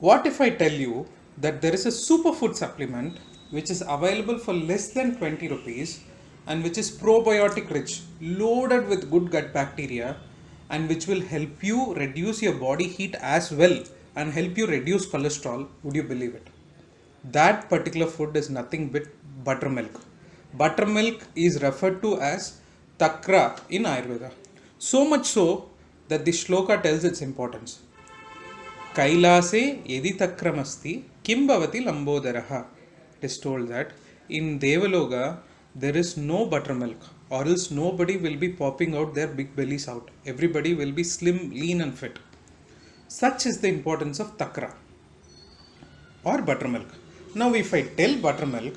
What if I tell you that there is a superfood supplement which is available for less than 20 rupees and which is probiotic rich, loaded with good gut bacteria, and which will help you reduce your body heat as well and help you reduce cholesterol? Would you believe it? That particular food is nothing but buttermilk. Buttermilk is referred to as Takra in Ayurveda. So much so that the shloka tells its importance. Kailase yedi takramasti kim bhavati lambodaraha. It is told that in Devaloga there is no buttermilk, or else nobody will be popping out their big bellies out. Everybody will be slim, lean and fit. Such is the importance of takra or buttermilk. Now if I tell buttermilk,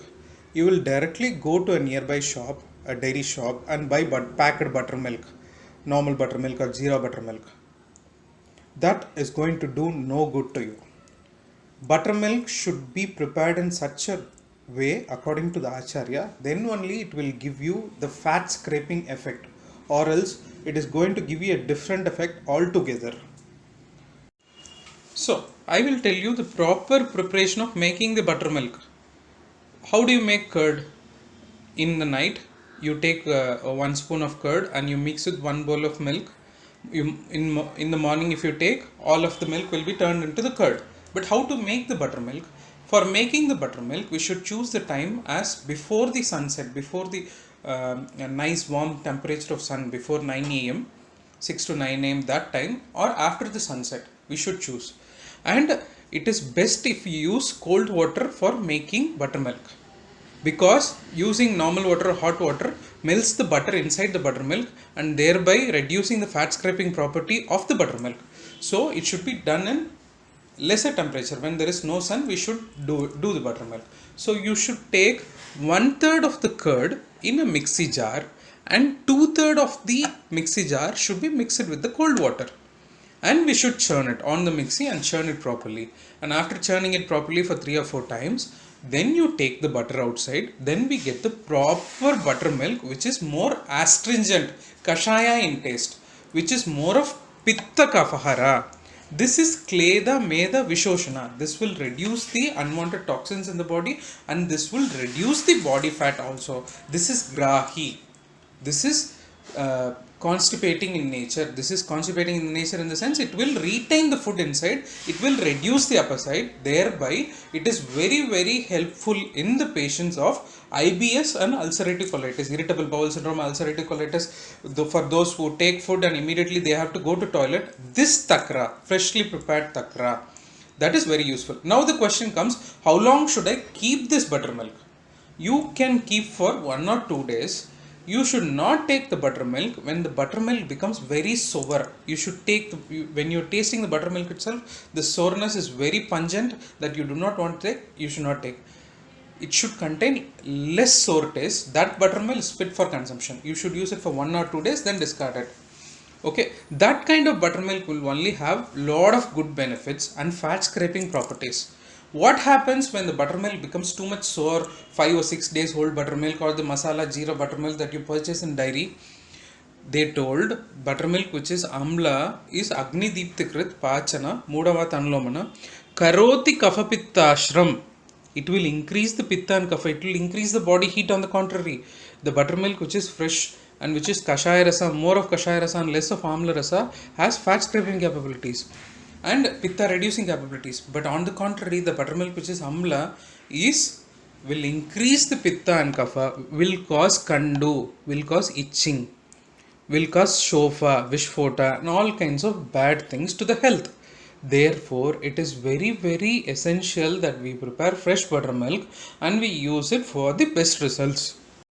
you will directly go to a nearby shop, a dairy shop, and buy packed buttermilk, normal buttermilk or zero buttermilk. That is going to do no good to you. Buttermilk should be prepared in such a way according to the Acharya, then only it will give you the fat scraping effect, or else it is going to give you a different effect altogether. So, I will tell you the proper preparation of making the buttermilk. How do you make curd? In the night, you take 1 spoon of curd and you mix with 1 bowl of milk. In the morning, if you take, all of the milk will be turned into the curd. But how to make the buttermilk? For making the buttermilk, we should choose the time as before the sunset, before the nice warm temperature of sun, before 9 a.m., 6 to 9 a.m. that time, or after the sunset, we should choose. And it is best if you use cold water for making buttermilk, because using normal water or hot water melts the butter inside the buttermilk and thereby reducing the fat scraping property of the buttermilk. So it should be done in lesser temperature. When there is no sun, we should do the buttermilk. So you should take 1/3 of the curd in a mixie jar and 2/3 of the mixie jar should be mixed with the cold water. And we should churn it on the mixie and churn it properly. And after churning it properly for 3 or 4 times, then you take the butter outside. Then we get the proper buttermilk, which is more astringent, kashaya in taste, which is more of pitta kapahara. This is kleda meda vishoshana. This will reduce the unwanted toxins in the body, and this will reduce the body fat also. This is grahi. This is constipating in nature. This is constipating in nature in the sense it will retain the food inside, it will reduce the upper side, thereby it is very helpful in the patients of IBS and ulcerative colitis, irritable bowel syndrome, ulcerative colitis. For those who take food and immediately they have to go to toilet, this takra, freshly prepared takra, that is very useful. Now the question comes, how long should I keep this buttermilk? You can keep for 1 or 2 days. You should not take the buttermilk when the buttermilk becomes very sour. You should take, when you're tasting the buttermilk itself, the sourness is very pungent that you do not want to take, you should not take. It should contain less sour taste. That buttermilk is fit for consumption. You should use it for 1 or 2 days, then discard it. Okay, that kind of buttermilk will only have lot of good benefits and fat scraping properties. What happens when the buttermilk becomes too much sour, 5 or 6 days old buttermilk, or the masala jeera buttermilk that you purchase in dairy? They told buttermilk which is amla is agni deeptikrit pachana mudavat anlomana karoti kapha pitta ashram. It will increase the pitta and kapha. It will increase the body heat. On the contrary, the buttermilk which is fresh and which is kashaya rasa, more of kashaya rasa and less of amla rasa, has fat scraping capabilities and pitta reducing capabilities. But on the contrary, the buttermilk which is amla will increase the pitta and kapha, will cause kandu, will cause itching, will cause shofa, vishfota, and all kinds of bad things to the health. Therefore, it is very essential that we prepare fresh buttermilk and we use it for the best results.